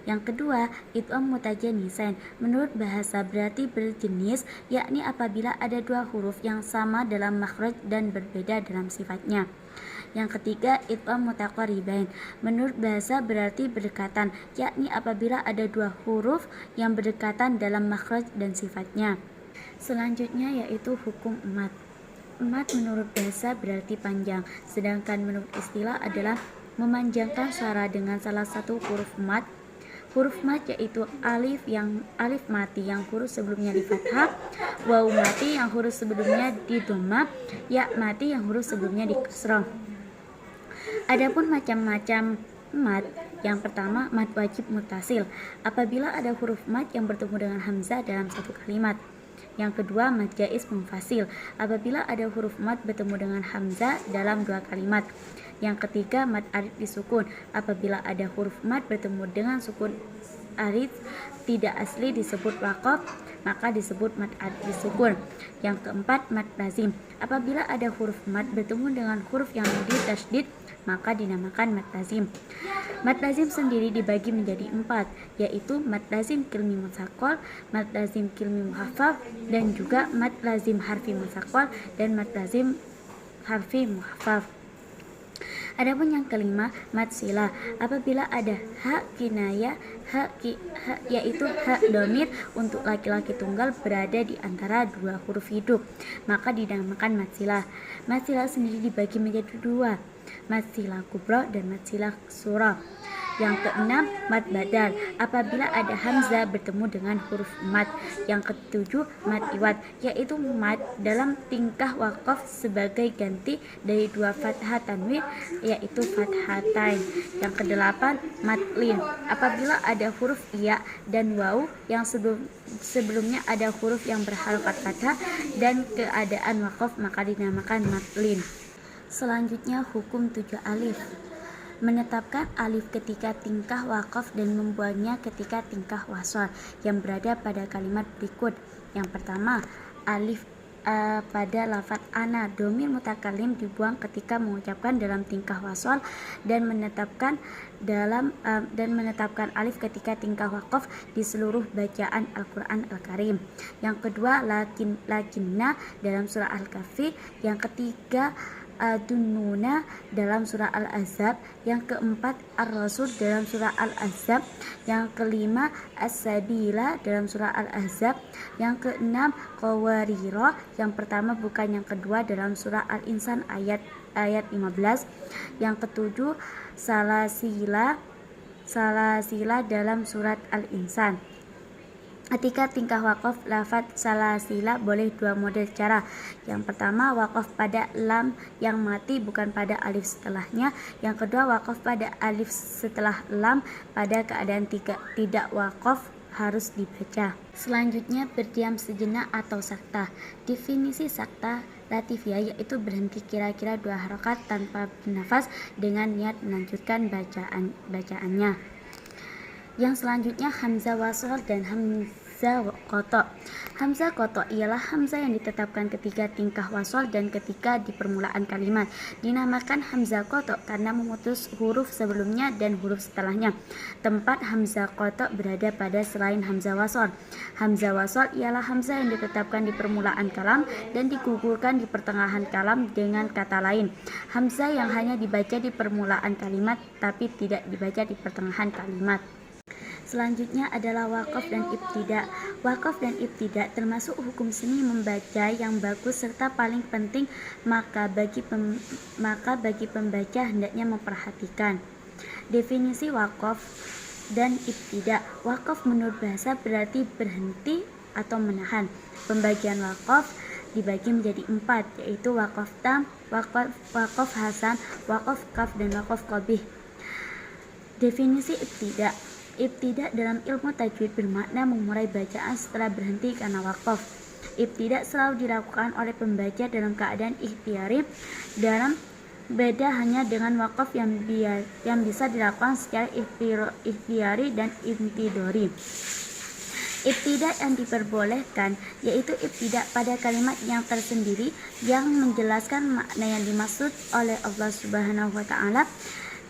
Yang kedua, idgham mutajanisain, menurut bahasa berarti berjenis, yakni apabila ada 2 huruf yang sama dalam makhraj dan berbeda dalam sifatnya. Yang ketiga, idgham mutaqaribain, menurut bahasa berarti berdekatan, yakni apabila ada 2 huruf yang berdekatan dalam makhraj dan sifatnya. Selanjutnya yaitu hukum emat. Emat menurut bahasa berarti panjang, sedangkan menurut istilah adalah memanjangkan suara dengan salah satu huruf emat. Huruf mat yaitu alif mati yang huruf sebelumnya di fathah, waw mati yang huruf sebelumnya di dhamma, ya mati yang huruf sebelumnya di kasrah. Adapun macam-macam mat, yang pertama mat wajib mutasil, apabila ada huruf mat yang bertemu dengan hamzah dalam 1 kalimat. Yang kedua, mat jaiz munfasil, apabila ada huruf mat bertemu dengan hamzah dalam 2 kalimat. Yang ketiga, mat arid disukun, apabila ada huruf mat bertemu dengan sukun arid tidak asli disebut waqaf. maka disebut mad disukun. Yang keempat, mad lazim. Apabila ada huruf mad bertemu dengan huruf yang ditasydid, maka dinamakan mad lazim. Mad lazim sendiri dibagi menjadi 4, yaitu mad lazim kilmi musaqqal, mad lazim kilmi muhaffaf, dan juga mad lazim harfi musaqqal dan mad lazim harfi muhaffaf. Adapun yang kelima, mad silah. Apabila ada hak kinayah, yaitu hak domir untuk laki-laki tunggal berada di antara dua huruf hidup, maka dinamakan mad silah. Mad silah sendiri dibagi menjadi 2, mad silah kubra dan mad silah surah. Yang keenam, mad badal. Apabila ada hamzah bertemu dengan huruf mad. Yang ketujuh, mad iwad, yaitu mad dalam tingkah wakaf sebagai ganti dari 2 fathah tanwin, yaitu fathatain. Yang kedelapan, mad lin. Apabila ada huruf ya dan waw yang sebelumnya ada huruf yang berharokat fathah dan keadaan wakaf, maka dinamakan mad lin. Selanjutnya, hukum 7 alif. Menetapkan alif ketika tingkah wakaf dan membuangnya ketika tingkah wasal yang berada pada kalimat berikut. Yang pertama, alif pada lafaz ana, domir mutakalim dibuang ketika mengucapkan dalam tingkah wasal dan menetapkan alif ketika tingkah wakaf di seluruh bacaan Al-Quran Al-Karim. Yang kedua, lakinna dalam surah Al-Kahfi. Yang ketiga, Adununa dalam surah Al-Ahzab. Yang keempat, Ar-Rasul dalam surah Al-Ahzab. Yang kelima, As-Sabila dalam surah Al-Ahzab. Yang keenam, Qawarira, yang pertama bukan yang kedua, dalam surah Al-Insan ayat 15. Yang ketujuh, Salasila dalam surat Al-Insan. Ketika tingkah wakaf lafaz salasila boleh 2 model cara. Yang pertama, wakaf pada lam yang mati bukan pada alif setelahnya. Yang kedua, wakaf pada alif setelah lam pada keadaan tidak wakaf harus dibaca. Selanjutnya, berdiam sejenak atau sakta. Definisi sakta latifiyah yaitu berhenti kira-kira 2 harokat tanpa bernafas dengan niat melanjutkan bacaannya. Yang selanjutnya, hamzah wasl dan hamzah qata. Hamzah qata ialah hamzah yang ditetapkan ketika tingkah wasl dan ketika di permulaan kalimat. Dinamakan hamzah qata karena memutus huruf sebelumnya dan huruf setelahnya. Tempat hamzah qata berada pada selain hamzah wasl. Hamzah wasl ialah hamzah yang ditetapkan di permulaan kalam dan digugurkan di pertengahan kalam. Dengan kata lain, hamzah yang hanya dibaca di permulaan kalimat tapi tidak dibaca di pertengahan kalimat. Selanjutnya adalah wakaf dan ibtida. Wakaf dan ibtida termasuk hukum seni membaca yang bagus serta paling penting, maka bagi pembaca hendaknya memperhatikan. Definisi wakaf dan ibtida. Wakaf menurut bahasa berarti berhenti atau menahan. Pembagian wakaf dibagi menjadi 4, yaitu wakaf tam, wakaf hasan, wakaf kaf, dan wakaf qabih. Definisi ibtida. Ibtida dalam ilmu tajwid bermakna memulai bacaan setelah berhenti karena wakaf. Ibtida selalu dilakukan oleh pembaca dalam keadaan ikhtiari, dalam beda hanya dengan wakaf yang bisa dilakukan secara ikhtiari dan intidori. Ibtida yang diperbolehkan yaitu ibtida pada kalimat yang tersendiri yang menjelaskan makna yang dimaksud oleh Allah Subhanahu wa Ta'ala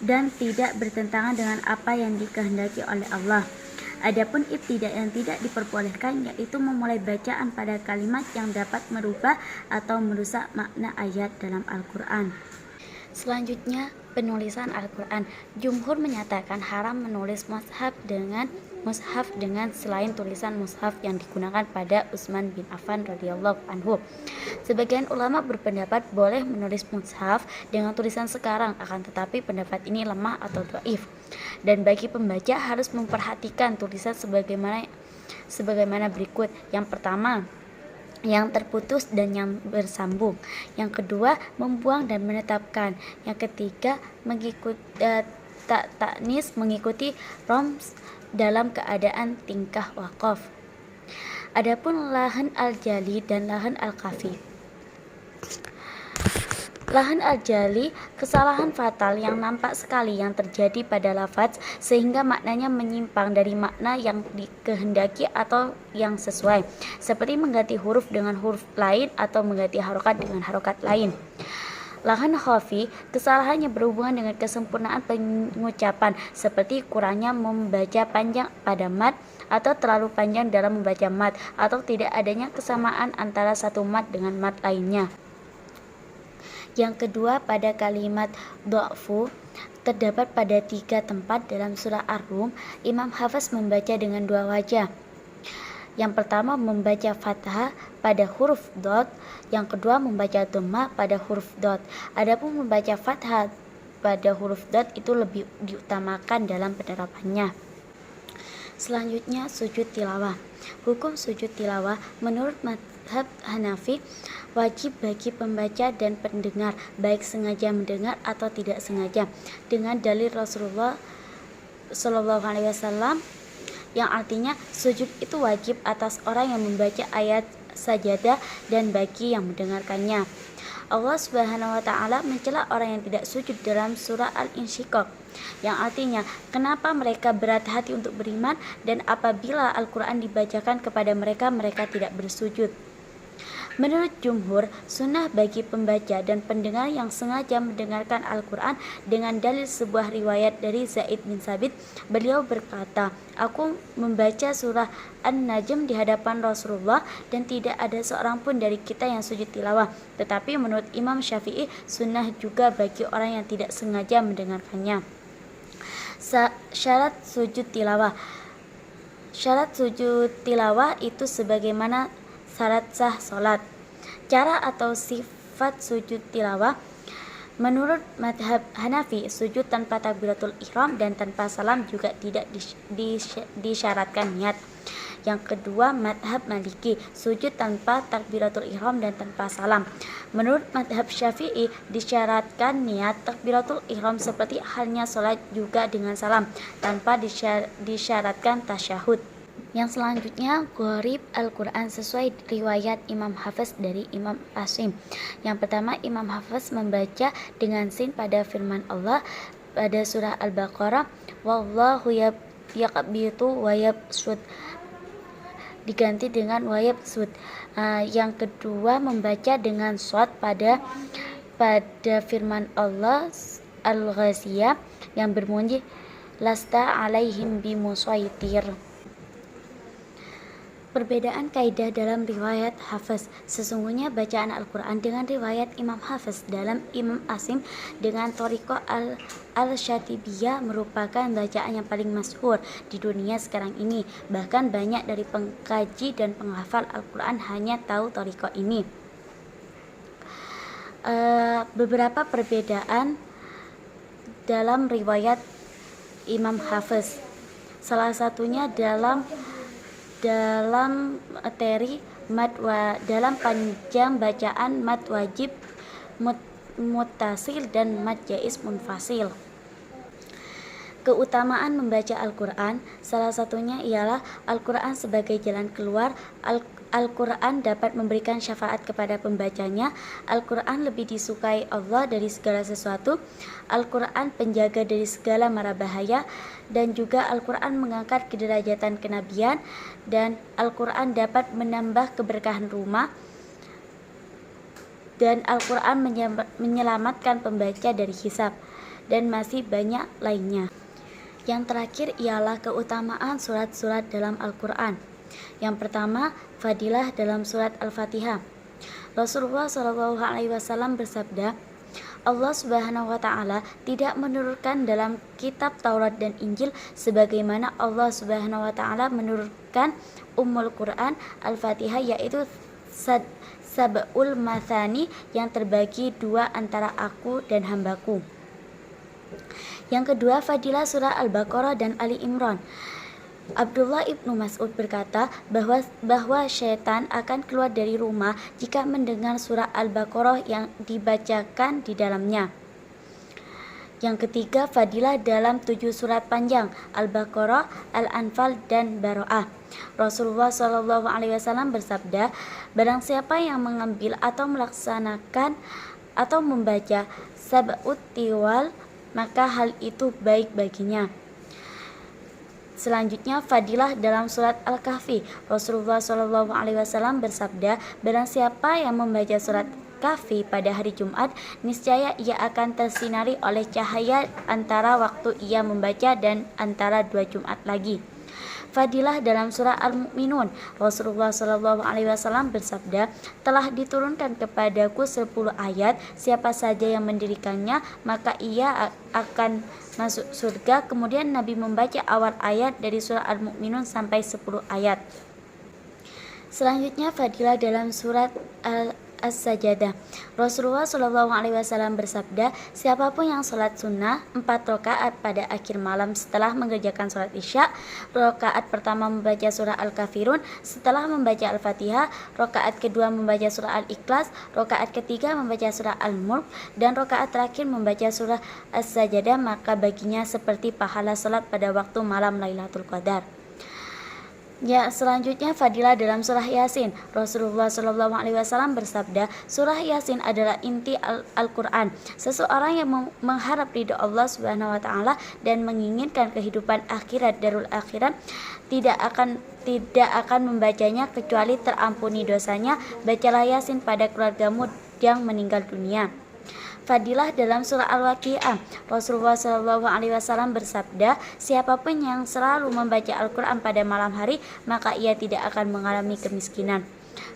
dan tidak bertentangan dengan apa yang dikehendaki oleh Allah. Adapun ibtida yang tidak diperbolehkan yaitu memulai bacaan pada kalimat yang dapat merubah atau merusak makna ayat dalam Al-Quran. Selanjutnya, penulisan Al-Quran. Jumhur menyatakan haram menulis mushaf dengan selain tulisan mushaf yang digunakan pada Utsman bin Affan radhiyallahu anhu. Sebagian ulama berpendapat boleh menulis mushaf dengan tulisan sekarang, akan tetapi pendapat ini lemah atau dhaif. Dan bagi pembaca harus memperhatikan tulisan sebagaimana berikut. Yang pertama, yang terputus dan yang bersambung. Yang kedua, membuang dan menetapkan. Yang ketiga, taknis mengikuti roms dalam keadaan tingkah wakaf. Adapun lahan al-jali dan lahan al-kafi. Lahan al-jali, kesalahan fatal yang nampak sekali yang terjadi pada lafaz sehingga maknanya menyimpang dari makna yang dikehendaki atau yang sesuai, seperti mengganti huruf dengan huruf lain atau mengganti harokat dengan harokat lain. Lahan khafi, kesalahan yang berhubungan dengan kesempurnaan pengucapan, seperti kurangnya membaca panjang pada mat atau terlalu panjang dalam membaca mat, atau tidak adanya kesamaan antara satu mat dengan mat lainnya. Yang kedua, pada kalimat do'fu terdapat pada 3 tempat dalam surah Ar-Rum. Imam Hafiz membaca dengan 2 wajah. Yang pertama membaca fathah pada huruf dot, yang kedua membaca dhammah pada huruf dot. Adapun membaca fathah pada huruf dot itu lebih diutamakan dalam penerapannya. Selanjutnya sujud tilawah. Hukum sujud tilawah menurut mazhab Hanafi wajib bagi pembaca dan pendengar, baik sengaja mendengar atau tidak sengaja, dengan dalil Rasulullah SAW yang artinya sujud itu wajib atas orang yang membaca ayat sajadah dan bagi yang mendengarkannya. Allah Subhanahu wa taala mencela orang yang tidak sujud dalam surah Al-Insyiqaq, yang artinya kenapa mereka berat hati untuk beriman dan apabila Al-Qur'an dibacakan kepada mereka, mereka tidak bersujud. Menurut jumhur, sunnah bagi pembaca dan pendengar yang sengaja mendengarkan Al-Quran dengan dalil sebuah riwayat dari Zaid bin Sabit. Beliau berkata, aku membaca surah An-Najm di hadapan Rasulullah dan tidak ada seorang pun dari kita yang sujud tilawah. Tetapi menurut Imam Syafi'i, sunnah juga bagi orang yang tidak sengaja mendengarkannya. Syarat sujud tilawah. Syarat sujud tilawah itu sebagaimana syarat sah salat. Cara atau sifat sujud tilawah menurut mazhab Hanafi, sujud tanpa takbiratul ihram dan tanpa salam juga tidak disyaratkan niat. Yang kedua, mazhab Maliki, sujud tanpa takbiratul ihram dan tanpa salam. Menurut mazhab Syafi'i, disyaratkan niat takbiratul ihram seperti halnya salat juga dengan salam, tanpa disyaratkan tasyahud. Yang selanjutnya, gharib Al-Quran sesuai riwayat Imam Hafiz dari Imam Asim. Yang pertama, Imam Hafiz membaca dengan sin pada firman Allah pada surah Al-Baqarah, wallahu yaqbitu wa yabsut, diganti dengan wa yabsut. Yang kedua, membaca dengan shad pada firman Allah Al-Ghasiyah yang berbunyi lasta alaihim bimusaitir. Perbedaan kaidah dalam riwayat Hafiz. Sesungguhnya bacaan Al-Quran dengan riwayat Imam Hafiz dalam Imam Asim dengan Thariqah Al-Syatibiyah merupakan bacaan yang paling masyhur di dunia sekarang ini. Bahkan banyak dari pengkaji dan penghafal Al-Quran hanya tahu Thariqah ini. Beberapa perbedaan dalam riwayat Imam Hafiz. Salah satunya dalam materi dalam panjang bacaan mad wajib, muttasil dan mad jaiz munfasil. Keutamaan membaca Al-Quran, salah satunya ialah Al-Quran sebagai jalan keluar. Al-Quran dapat memberikan syafaat kepada pembacanya. Al-Quran lebih disukai Allah dari segala sesuatu. Al-Quran penjaga dari segala mara bahaya. Dan juga Al-Quran mengangkat kederajatan kenabian. Dan Al-Quran dapat menambah keberkahan rumah. Dan Al-Quran menyelamatkan pembaca dari hisab. Dan masih banyak lainnya. Yang terakhir ialah keutamaan surat-surat dalam Al-Quran. Yang pertama, fadilah dalam surat Al-Fatihah. Rasulullah SAW bersabda, Allah Subhanahu wa taala tidak menurunkan dalam kitab Taurat dan Injil sebagaimana Allah Subhanahu wa taala menurunkan Ummul Quran Al-Fatihah, yaitu sab'ul mathani yang terbagi 2 antara aku dan hambaku. Yang kedua, fadilah surah Al-Baqarah dan Ali Imran. Abdullah ibnu Mas'ud berkata bahwa syaitan akan keluar dari rumah jika mendengar surah Al-Baqarah yang dibacakan di dalamnya. Yang ketiga, fadilah dalam 7 surat panjang, Al-Baqarah, Al-Anfal, dan Bara'ah. Rasulullah SAW bersabda, barang siapa yang mengambil atau melaksanakan atau membaca sab'ut tiwal, maka hal itu baik baginya. Selanjutnya, fadilah dalam surat Al-Kahfi. Rasulullah SAW bersabda, barang siapa yang membaca surat Kahfi pada hari Jumat, niscaya ia akan tersinari oleh cahaya antara waktu ia membaca dan antara 2 Jumat lagi. Fadilah dalam surah Al-Mu'minun. Rasulullah SAW bersabda, telah diturunkan kepadaku 10 ayat, siapa saja yang mendirikannya maka ia akan masuk surga. Kemudian Nabi membaca awal ayat dari surah Al-Mu'minun sampai 10 ayat. Selanjutnya, fadilah dalam surat As-Sajadah. Rasulullah SAW bersabda, siapapun yang sholat sunnah 4 rakaat pada akhir malam setelah mengerjakan sholat isya, rakaat pertama membaca surah Al-Kafirun, setelah membaca Al-Fatihah, rakaat kedua membaca surah Al-Ikhlas, rakaat ketiga membaca surah Al-Mulk, dan rakaat terakhir membaca surah As-Sajadah, maka baginya seperti pahala sholat pada waktu malam Lailatul Qadar. Ya, selanjutnya fadilah dalam surah Yasin. Rasulullah SAW bersabda, surah Yasin adalah inti Al-Quran. Seseorang yang mengharap ridho Allah Subhanahu Wa Taala dan menginginkan kehidupan akhirat darul akhirat tidak akan membacanya kecuali terampuni dosanya. Bacalah Yasin pada keluargamu yang meninggal dunia. Fadilah dalam surah Al-Waqiah. Rasulullah SAW bersabda, siapapun yang selalu membaca Al-Quran pada malam hari, maka ia tidak akan mengalami kemiskinan.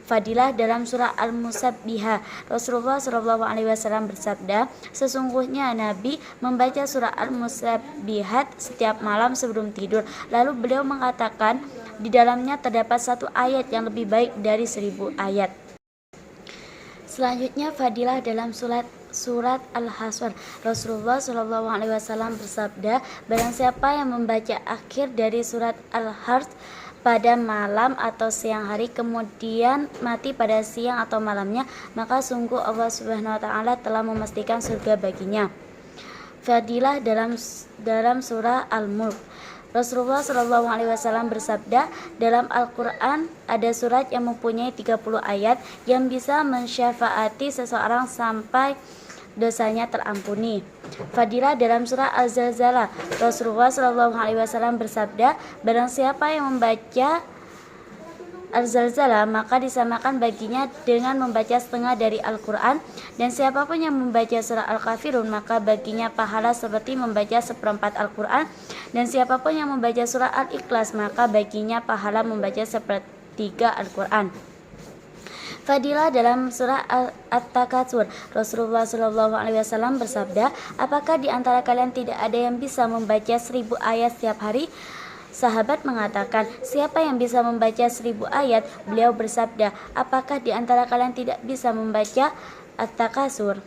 Fadilah dalam surah Al-Musabbihah. Rasulullah SAW bersabda, sesungguhnya Nabi membaca surah Al-Musabbihat setiap malam sebelum tidur. Lalu beliau mengatakan, di dalamnya terdapat 1 ayat yang lebih baik dari 1000 ayat. Selanjutnya, fadilah dalam surat Al-Hasyr. Rasulullah SAW bersabda, barang siapa yang membaca akhir dari surat Al-Hasyr pada malam atau siang hari, kemudian mati pada siang atau malamnya, maka sungguh Allah Subhanahu Wa Taala telah memastikan surga baginya. Fadilah dalam surah Al-Mulk. Rasulullah SAW bersabda, dalam Al-Quran ada surat yang mempunyai 30 ayat yang bisa mensyafaati seseorang sampai dosanya terampuni. Fadilah dalam surah Al-Zalzalah. Rasulullah SAW bersabda, barang siapa yang membaca Al-Zalzalah maka disamakan baginya dengan membaca setengah dari Al-Quran, dan siapapun yang membaca surah Al-Kafirun maka baginya pahala seperti membaca 1/4 Al-Quran, dan siapapun yang membaca surah Al-Ikhlas maka baginya pahala membaca 1/3 Al-Quran. Fadilah dalam surah At-Takatsur. Rasulullah SAW bersabda, apakah di antara kalian tidak ada yang bisa membaca 1000 ayat setiap hari? Sahabat mengatakan, siapa yang bisa membaca 1000 ayat? Beliau bersabda, apakah di antara kalian tidak bisa membaca At-Takatsur?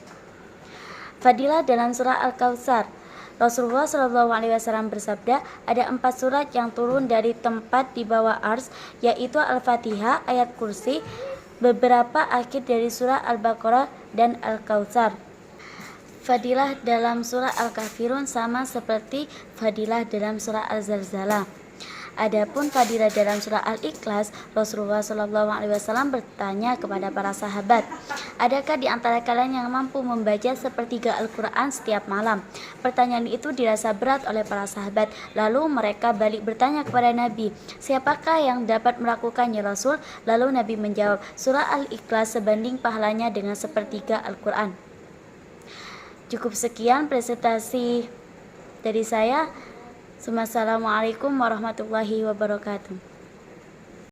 Fadilah dalam surah Al-Kautsar. Rasulullah SAW bersabda, ada 4 surat yang turun dari tempat di bawah ars, yaitu Al-Fatihah, ayat kursi, beberapa akhir dari surah Al-Baqarah, dan Al-Kautsar. Fadilah dalam surah Al-Kafirun sama seperti fadilah dalam surah Al-Zalzalah. Adapun fadilah dalam surah Al-Ikhlas, Rasulullah SAW bertanya kepada para sahabat, adakah di antara kalian yang mampu membaca 1/3 Al-Quran setiap malam? Pertanyaan itu dirasa berat oleh para sahabat. Lalu mereka balik bertanya kepada Nabi, siapakah yang dapat melakukannya Rasul? Lalu Nabi menjawab, surah Al-Ikhlas sebanding pahalanya dengan 1/3 Al-Quran. Cukup sekian presentasi dari saya. Assalamualaikum warahmatullahi wabarakatuh.